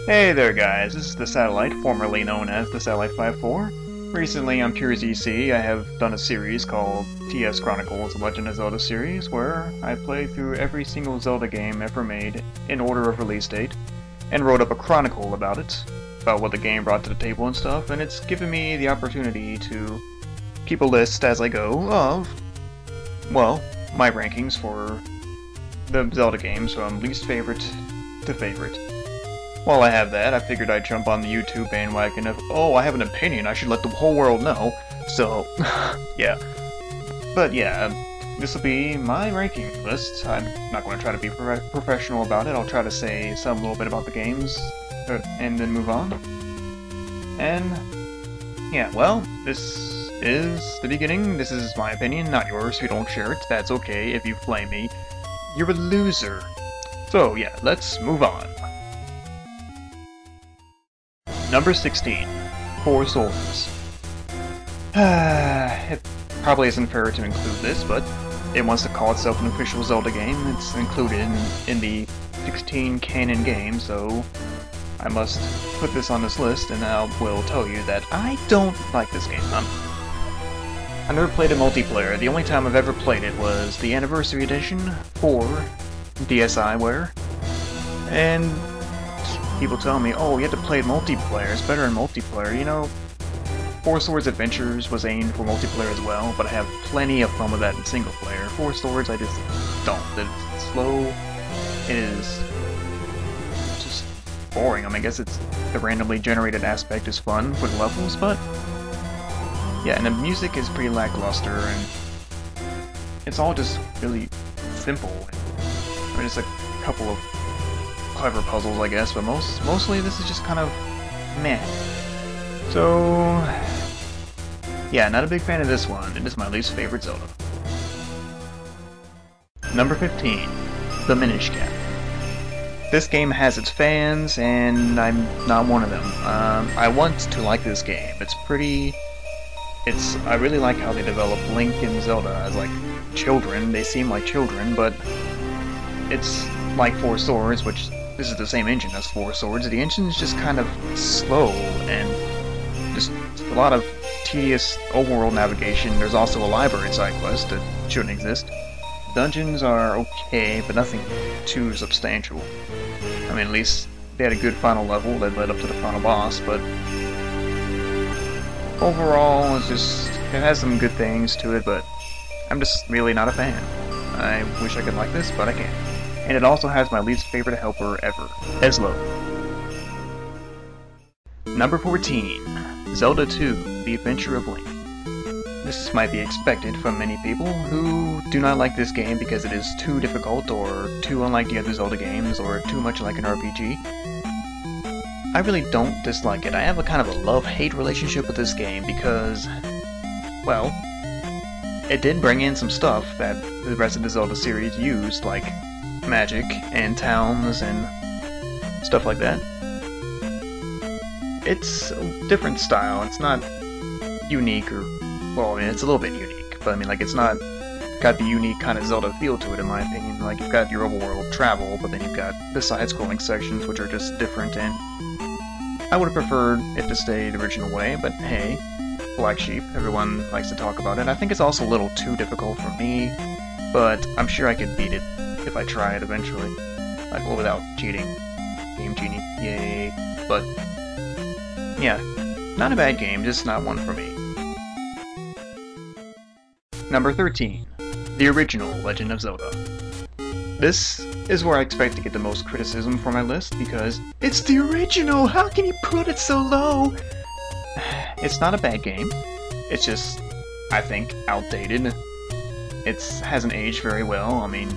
Hey there guys, this is the Satellite, formerly known as the Satellite 54. Recently on PureZC I have done a series called TS Chronicles, The Legend of Zelda series, where I played through every single Zelda game ever made in order of release date, and wrote up a chronicle about it, about what the game brought to the table and stuff, and it's given me the opportunity to keep a list as I go of, well, my rankings for the Zelda games from least favorite to favorite. While I have that, I figured I'd jump on the YouTube bandwagon of, oh, I have an opinion, I should let the whole world know. So, yeah. But yeah, this will be my ranking list. I'm not going to try to be professional about it. I'll try to say some little bit about the games, and then move on. And, yeah, well, this is the beginning. This is my opinion, not yours. If you don't share it, that's okay. If you flame me, you're a loser. So, yeah, let's move on. Number 16, Four Swords. It probably isn't fair to include this, but it wants to call itself an official Zelda game. It's included in the 16 canon games, so I must put this on this list, and I will tell you that I don't like this game. I never played it multiplayer. The only time I've ever played it was the Anniversary Edition for DSiWare, and people tell me, oh, you have to play multiplayer, it's better in multiplayer. You know, Four Swords Adventures was aimed for multiplayer as well, but I have plenty of fun with that in single player. Four Swords, I just don't. It's slow, it is just boring. I mean, I guess it's the randomly generated aspect is fun for the levels, but yeah, and the music is pretty lackluster, and it's all just really simple. I mean, it's a couple of clever puzzles, I guess, but mostly this is just kind of meh. So, yeah, not a big fan of this one. It is my least favorite Zelda. Number 15, the Minish Cap. This game has its fans, and I'm not one of them. I want to like this game. I really like how they develop Link and Zelda as like children. They seem like children, but it's like Four Swords, which this is the same engine as Four Swords. The engine's just kind of slow and just a lot of tedious overworld navigation. There's also a library side quest that shouldn't exist. Dungeons are okay, but nothing too substantial. I mean, at least they had a good final level that led up to the final boss, but overall, it has some good things to it, but I'm just really not a fan. I wish I could like this, but I can't. And it also has my least favorite helper ever, Eslo. Number 14, Zelda 2, The Adventure of Link. This might be expected from many people who do not like this game because it is too difficult, or too unlike the other Zelda games, or too much like an RPG. I really don't dislike it. I have a kind of a love-hate relationship with this game because, well, it did bring in some stuff that the rest of the Zelda series used, like magic and towns and stuff like that. It's a different style. It's not unique, or, well, I mean, it's a little bit unique, but I mean, like, it's not got the unique kind of Zelda feel to it, in my opinion. Like, you've got your overworld travel, but then you've got the side-scrolling sections, which are just different, and I would have preferred it to stay the original way, but hey, Black Sheep, everyone likes to talk about it. I think it's also a little too difficult for me, but I'm sure I could beat it if I try it eventually. Like, well, without cheating. Game Genie, yay. But, yeah, not a bad game, just not one for me. Number 13, the original Legend of Zelda. This is where I expect to get the most criticism for my list, because it's the original! How can you put it so low? It's not a bad game. It's just, I think, outdated. It hasn't aged very well. I mean,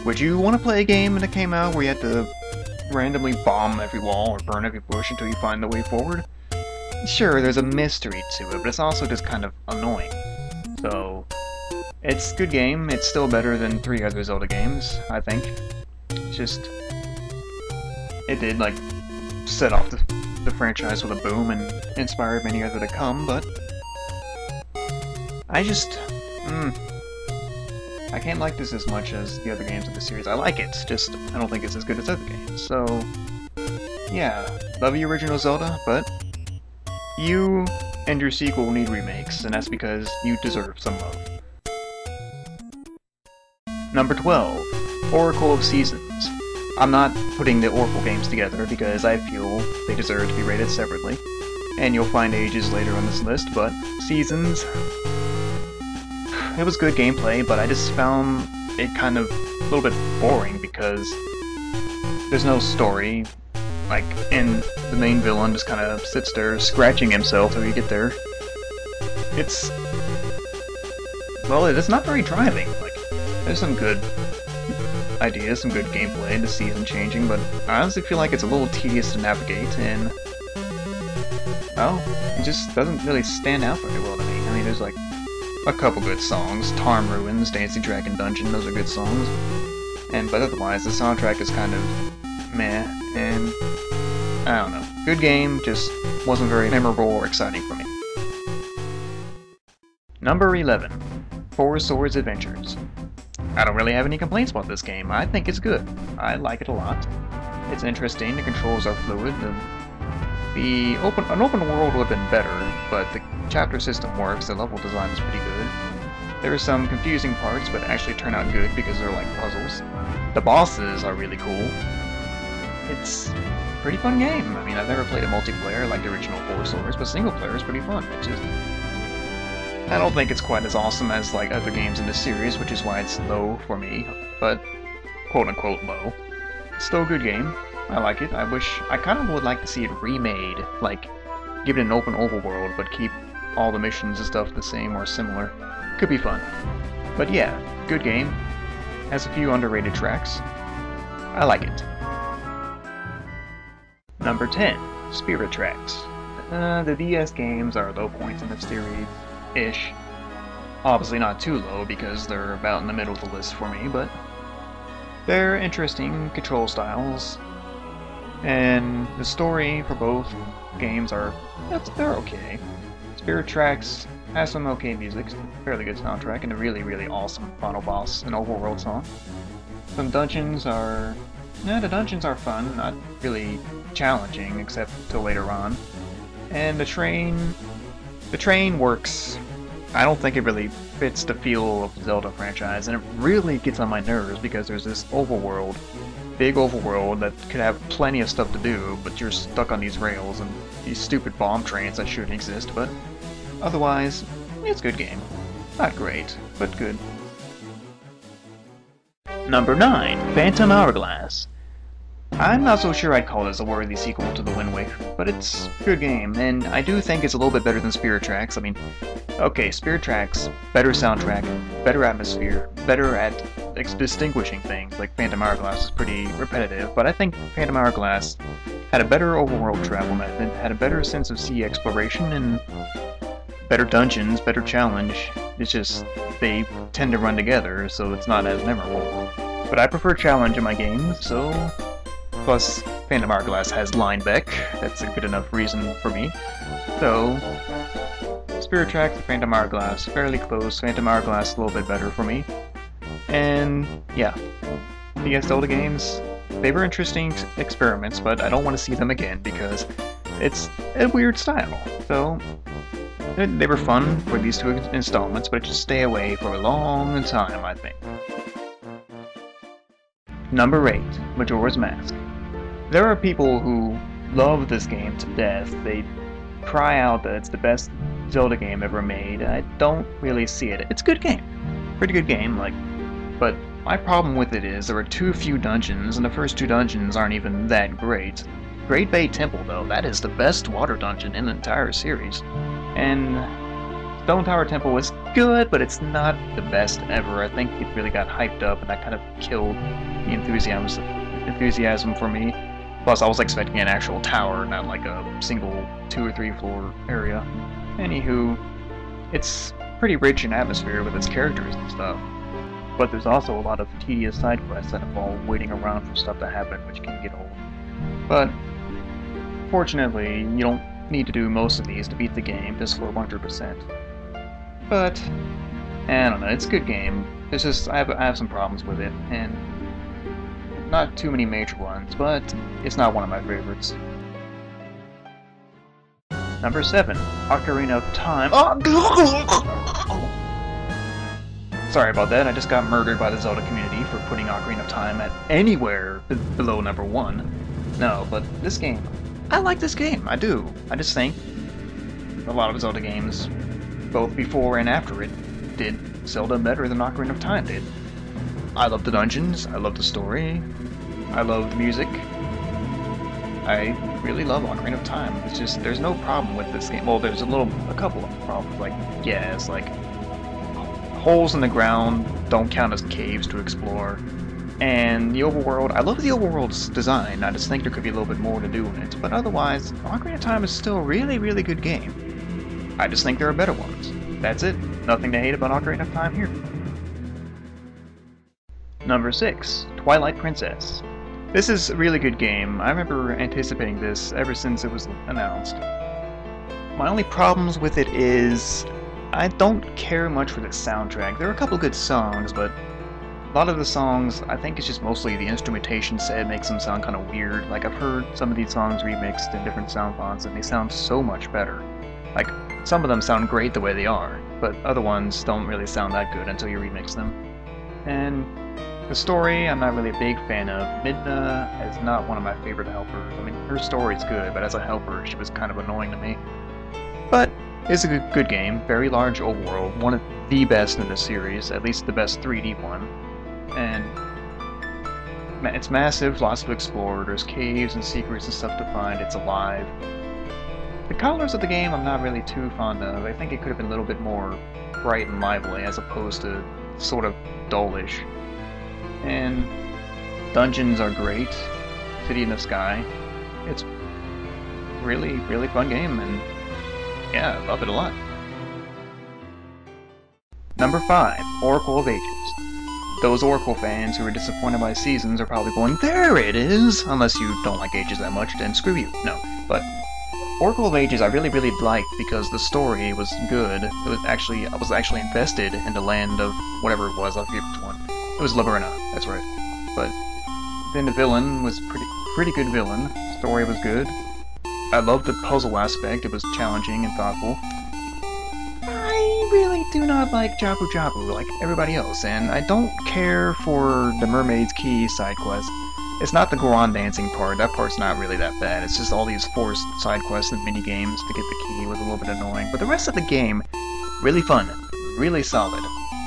would you want to play a game that came out where you had to randomly bomb every wall or burn every bush until you find the way forward? Sure, there's a mystery to it, but it's also just kind of annoying. So, it's a good game. It's still better than 3 other Zelda games, I think. It's just, it did, like, set off the franchise with a boom and inspired many other to come, but I just, I can't like this as much as the other games of the series. I like it, just I don't think it's as good as other games. So, yeah, love the original Zelda, but you and your sequel need remakes, and that's because you deserve some love. Number 12, Oracle of Seasons. I'm not putting the Oracle games together because I feel they deserve to be rated separately, and you'll find ages later on this list, but Seasons, it was good gameplay, but I just found it kind of a little bit boring because there's no story, like, and the main villain just kind of sits there scratching himself till you get there. It's, well, it's not very driving. Like, there's some good ideas, some good gameplay, the season changing, but I honestly feel like it's a little tedious to navigate, and, well, it just doesn't really stand out very well to me. I mean, there's like a couple good songs, Tarm Ruins, Dancing Dragon Dungeon, those are good songs, but otherwise the soundtrack is kind of meh, and I don't know. Good game, just wasn't very memorable or exciting for me. Number 11, Four Swords Adventures. I don't really have any complaints about this game. I think it's good. I like it a lot. It's interesting, the controls are fluid, an open world would have been better, but the chapter system works, the level design is pretty good. There are some confusing parts, but actually turn out good because they're like puzzles. The bosses are really cool. It's a pretty fun game. I mean, I've never played a multiplayer like the original Four Swords, but single player is pretty fun. It's just, I don't think it's quite as awesome as like other games in this series, which is why it's low for me, but quote-unquote low. Still a good game. I like it. I kind of would like to see it remade, like give it an open overworld, but keep all the missions and stuff the same or similar. Could be fun. But yeah, good game. Has a few underrated tracks. I like it. Number 10, Spirit Tracks. The DS games are low points in the series-ish. Obviously not too low because they're about in the middle of the list for me, but they're interesting control styles, and the story for both games they're okay. Spirit Tracks has some okay music, fairly good soundtrack, and a really, really awesome final boss and overworld song. Some dungeons are... the dungeons are fun, not really challenging except till later on. And the train works. I don't think it really fits the feel of the Zelda franchise, and it really gets on my nerves because there's this overworld, big overworld that could have plenty of stuff to do, but you're stuck on these rails and these stupid bomb trains that shouldn't exist, but otherwise, it's a good game. Not great, but good. Number 9, Phantom Hourglass. I'm not so sure I'd call this a worthy sequel to the Wind Waker, but it's a good game, and I do think it's a little bit better than Spirit Tracks. I mean, okay, Spirit Tracks, better soundtrack, better atmosphere, better at distinguishing things, like Phantom Hourglass is pretty repetitive, but I think Phantom Hourglass had a better overworld travel method, had a better sense of sea exploration, and better dungeons, better challenge. It's just, they tend to run together, so it's not as memorable. But I prefer challenge in my games, so... Plus, Phantom Hourglass has Linebeck. That's a good enough reason for me. So, Spirit Tracks and Phantom Hourglass, fairly close. Phantom Hourglass a little bit better for me. And, yeah. The Zelda games, they were interesting experiments, but I don't want to see them again because it's a weird style. So, they were fun for these two installments, but just stay away for a long time, I think. Number 8, Majora's Mask. There are people who love this game to death. They cry out that it's the best Zelda game ever made. I don't really see it. It's a good game. Pretty good game, but my problem with it is there are too few dungeons, and the first 2 dungeons aren't even that great. Great Bay Temple, though, that is the best water dungeon in the entire series. And Stone Tower Temple is good, but it's not the best ever. I think it really got hyped up, and that kind of killed the enthusiasm for me. Plus, I was expecting an actual tower, not like a single 2 or 3 floor area. Anywho, it's pretty rich in atmosphere with its characters and stuff. But there's also a lot of tedious side quests that involve waiting around for stuff to happen, which can get old. But, fortunately, you don't need to do most of these to beat the game, just for 100%. But, I don't know, it's a good game. It's just, I have some problems with it, and not too many major ones, but it's not one of my favorites. Number 7, Ocarina of Time. Sorry about that, I just got murdered by the Zelda community for putting Ocarina of Time at anywhere below number 1. No, but this game, I like this game, I do. I just think a lot of Zelda games, both before and after it, did Zelda better than Ocarina of Time did. I love the dungeons, I love the story, I love the music. I really love Ocarina of Time. It's just, there's no problem with this game. Well, there's a couple of problems, like gas, like holes in the ground don't count as caves to explore. And the overworld, I love the overworld's design, I just think there could be a little bit more to do in it. But otherwise, Ocarina of Time is still a really, really good game. I just think there are better ones. That's it. Nothing to hate about Ocarina of Time here. Number 6, Twilight Princess. This is a really good game. I remember anticipating this ever since it was announced. My only problems with it is I don't care much for the soundtrack. There are a couple good songs, but a lot of the songs, I think it's just mostly the instrumentation set makes them sound kind of weird. Like, I've heard some of these songs remixed in different sound fonts, and they sound so much better. Like, some of them sound great the way they are, but other ones don't really sound that good until you remix them. And the story, I'm not really a big fan of. Midna is not one of my favorite helpers. I mean, her story's good, but as a helper, she was kind of annoying to me. But it's a good game. Very large overworld. One of the best in the series, at least the best 3D one. And it's massive, lots to explore. There's caves and secrets and stuff to find. It's alive. The colors of the game I'm not really too fond of. I think it could have been a little bit more bright and lively as opposed to sort of dullish. And dungeons are great. City in the Sky. It's really, really fun game, and yeah, I love it a lot. Number 5, Oracle of Ages. Those Oracle fans who are disappointed by Seasons are probably going, there it is! Unless you don't like Ages that much, then screw you. No, but Oracle of Ages I really, really liked because the story was good. I was actually invested in the land of whatever it was, I forget which one. It was Laverna, that's right. But then the villain was pretty good villain. Story was good. I loved the puzzle aspect. It was challenging and thoughtful. I really do not like Jabu Jabu like everybody else, and I don't care for the Mermaid's Key side quest. It's not the Goron dancing part. That part's not really that bad. It's just all these forced side quests and mini games to get the key was a little bit annoying. But the rest of the game, really fun, really solid.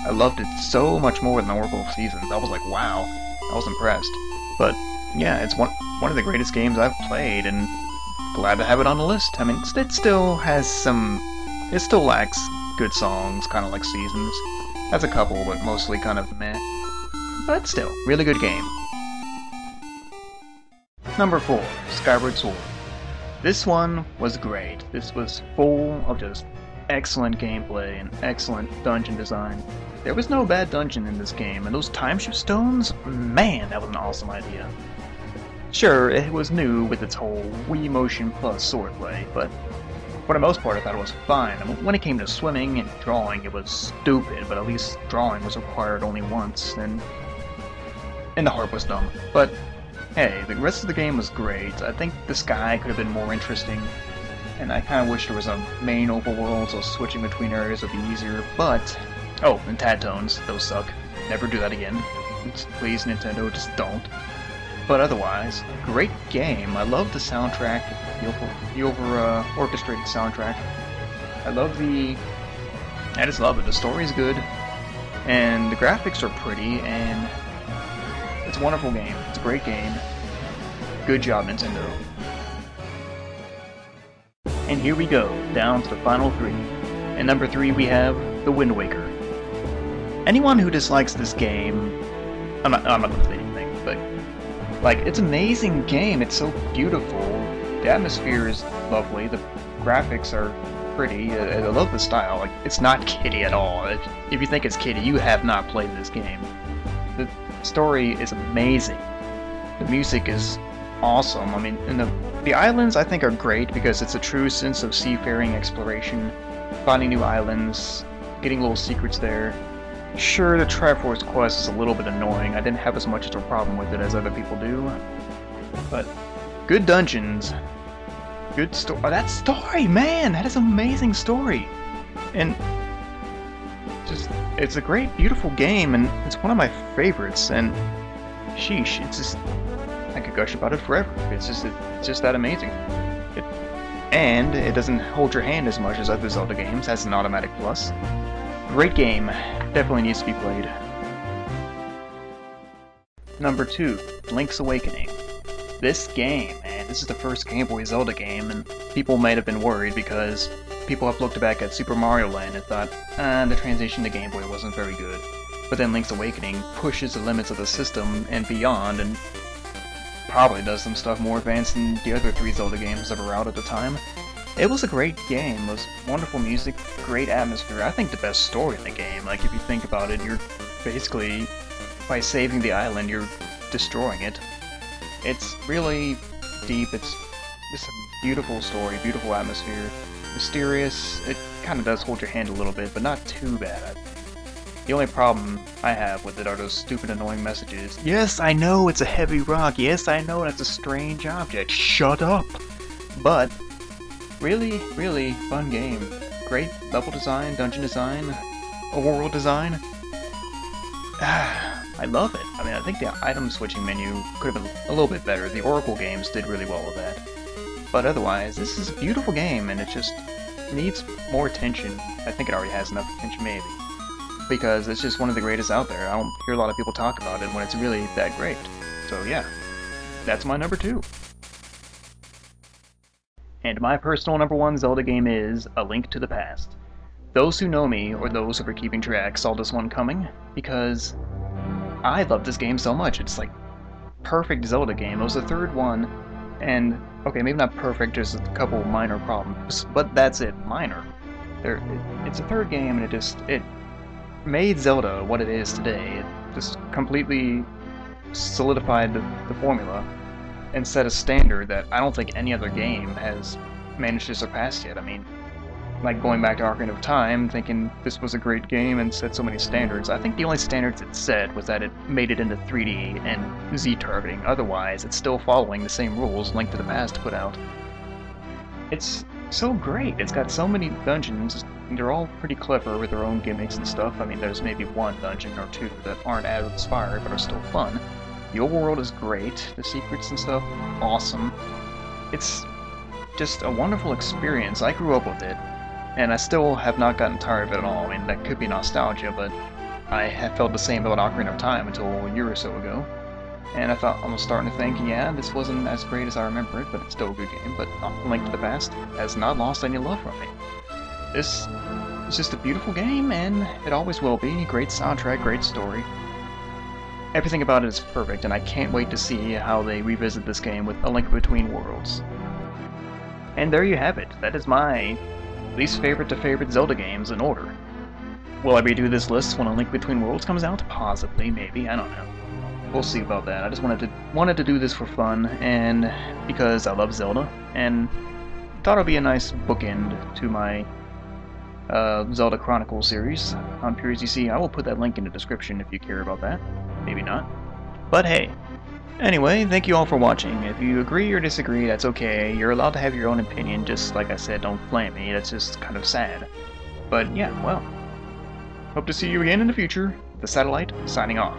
I loved it so much more than the Oracle of Seasons. I was like, wow, I was impressed. But yeah, it's one of the greatest games I've played, and glad to have it on the list. I mean, it still has some, it still lacks good songs, kind of like Seasons. Has a couple, but mostly kind of meh. But still, really good game. Number 4, Skyward Sword. This one was great. This was full of just excellent gameplay and excellent dungeon design. There was no bad dungeon in this game, and those time shift stones, man, that was an awesome idea. Sure, it was new with its whole Wii Motion plus swordplay, but for the most part I thought it was fine. I mean, when it came to swimming and drawing, it was stupid, but at least drawing was required only once, and the harp was dumb. But hey, the rest of the game was great. I think the sky could have been more interesting, and I kind of wish there was a main overworld so switching between areas would be easier, but oh, and tad tones, those suck. Never do that again. Please, Nintendo, just don't. But otherwise, great game. I love the soundtrack, the orchestrated soundtrack. I just love it. The story's good, and the graphics are pretty, and it's a wonderful game. It's a great game. Good job, Nintendo. And here we go, down to the final 3. And number 3 we have The Wind Waker. Anyone who dislikes this game, I'm not gonna say anything, but like, it's an amazing game. It's so beautiful. The atmosphere is lovely. The graphics are pretty. I love the style. Like, it's not kiddie at all. If you think it's kiddie, you have not played this game. The story is amazing. The music is awesome. I mean, and the islands I think are great because it's a true sense of seafaring exploration, finding new islands, getting little secrets there. Sure, the Triforce quest is a little bit annoying. I didn't have as much of a problem with it as other people do. But good dungeons. Good story. Oh, that story, man! That is an amazing story! And just, it's a great, beautiful game, and it's one of my favorites, and sheesh, it's just, I could gush about it forever. It's just that amazing. And it doesn't hold your hand as much as other Zelda games, has an automatic plus. Great game. Definitely needs to be played. Number 2, Link's Awakening. This game, man, this is the first Game Boy Zelda game, and people might have been worried because people have looked back at Super Mario Land and thought, the transition to Game Boy wasn't very good. But then Link's Awakening pushes the limits of the system and beyond, and probably does some stuff more advanced than the other 3 Zelda games that were out at the time. It was a great game. It was wonderful music, great atmosphere. I think the best story in the game. Like, if you think about it, you're basically, by saving the island, you're destroying it. It's really deep. It's just a beautiful story, beautiful atmosphere, mysterious. It kind of does hold your hand a little bit, but not too bad. The only problem I have with it are those stupid annoying messages. Yes, I know it's a heavy rock. Yes, I know that's a strange object. Shut up! But really, really fun game. Great level design, dungeon design, overworld design. I love it. I mean, I think the item switching menu could have been a little bit better. The Oracle games did really well with that. But otherwise, this is a beautiful game, and it just needs more attention. I think it already has enough attention, maybe. Because it's just one of the greatest out there. I don't hear a lot of people talk about it when it's really that great. So yeah, that's my number 2. And my personal number 1 Zelda game is A Link to the Past. Those who know me, or those who are keeping track, saw this one coming, because I love this game so much. It's like perfect Zelda game. It was the 3rd one, and okay, maybe not perfect, just a couple minor problems, but that's it, minor. It's a 3rd game, and it made Zelda what it is today. It just completely solidified the formula and set a standard that I don't think any other game has managed to surpass yet. I mean, like going back to Ocarina of Time, thinking this was a great game and set so many standards. I think the only standards it set was that it made it into 3D and Z-targeting. Otherwise, it's still following the same rules Link to the Past put out. It's so great. It's got so many dungeons. They're all pretty clever with their own gimmicks and stuff. I mean, there's maybe 1 dungeon or 2 that aren't as inspired but are still fun. The overworld is great. The secrets and stuff, awesome. It's just a wonderful experience. I grew up with it, and I still have not gotten tired of it at all. I mean, that could be nostalgia, but I have felt the same about Ocarina of Time until a year or so ago. And I was starting to think, yeah, this wasn't as great as I remember it, but it's still a good game. But Link to the Past has not lost any love from me. This is just a beautiful game, and it always will be. Great soundtrack, great story. Everything about it is perfect, and I can't wait to see how they revisit this game with A Link Between Worlds. And there you have it. That is my least favorite to favorite Zelda games in order. Will I redo this list when A Link Between Worlds comes out? Possibly, maybe, I don't know. We'll see about that. I just wanted to do this for fun, and because I love Zelda, and thought it would be a nice bookend to my Zelda Chronicles series on Pure ZC. I will put that link in the description if you care about that. Maybe not. But hey. Anyway, thank you all for watching. If you agree or disagree, that's okay. You're allowed to have your own opinion, just like I said, don't flame me. That's just kind of sad. But yeah, well. Hope to see you again in the future. The Satellite, signing off.